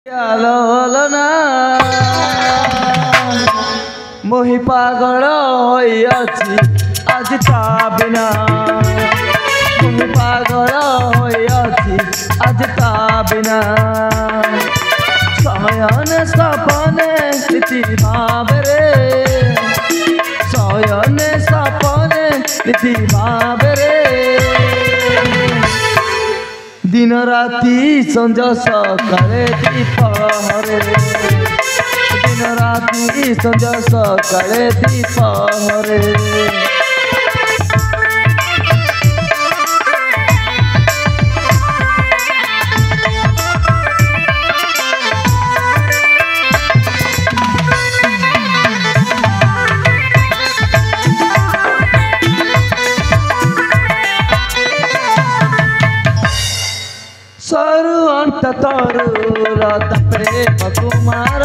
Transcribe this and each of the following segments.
আলোলনা মোহি পাগল হইয়াছি আজ তা বিনা মোহি পাগল হইয়াছি আজ তা বিনা শয়নে সপনে স্মৃতি ভাবরে শয়নে সপনে স্মৃতি ভাবরে दिन राति संज सकाळे दीपहरे दिन राति संज सकाळे दीपहरे सरू अंत तरुरत प्रेम कुमार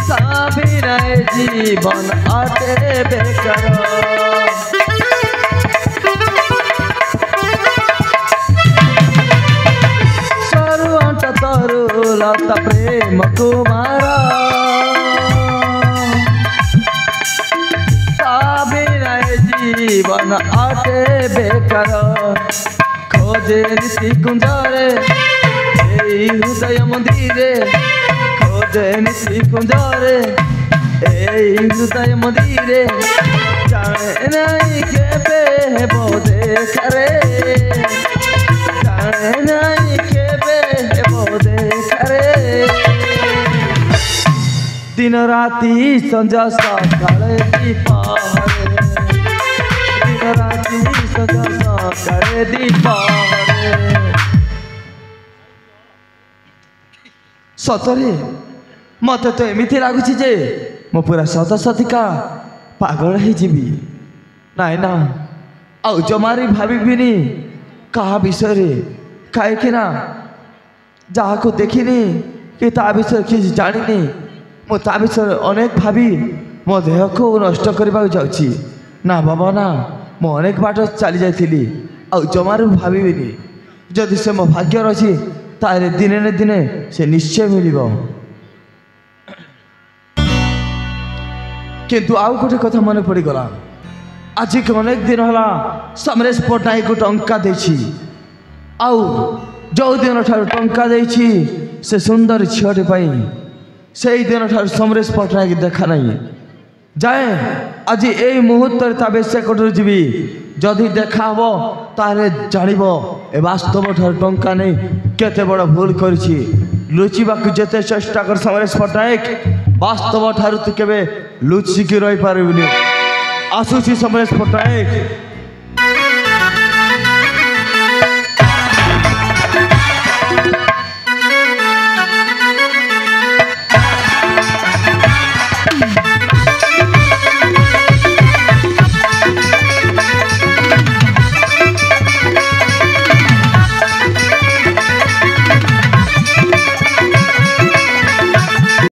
साबिनाय जीवन अटे बेकर सरू अंत तरुरत प्रेम कुमार जीवन आटे बेकार खोजे नीति कुंजरे हृदय मंदिरे खोजे नीति कुंजरे हृदय मंदिरे जाने नहीं केबे हेबो देखरे जाने नहीं केबे हेबो देखरे दिन राति संजा सकाळे दीपहरे राति संजा सकाळे दीपहरे सतरे मते तो एमिति लागुछि जे मो पूरा सत सतिका पागल ही जीवी नाई ना आ जमारी भाबिबिनी कहा विषय रे काहे कि ना जहा को देखिनी कि ता विषय किछ जानिनी मो ता विषय अनेक भाबी मो देह को नष्ट करबा जाउछि ना बाबा ना मो अनेक बाट चली जाइली आ जमार भाविनी जदि से मो भाग्य रही तारे दिने न दिने से निश्चय मिल किंतु आउ गोटे कथा मन पड़गला आज के अनेक दिन है समरेश पट्टनायक को टंका देछि आउ जो दिन ठार टंका देछि से सुंदर झीटे पाई से दिन ठार समरेश पट्टनायक देखा नहीं जाए आज यही मुहूर्त बेश्या कोठरी जीवी जदि देखा हो तारे जानिब ए वास्तव ठार टंका नहीं केते बड़ भूल करिछि लुचिबाकु जेते चेष्टा कर समरेश पट्टनायक वास्तव ठार तू केबे लुचिकी रही पारिबुनी आसुछि समरेश पट्टनायक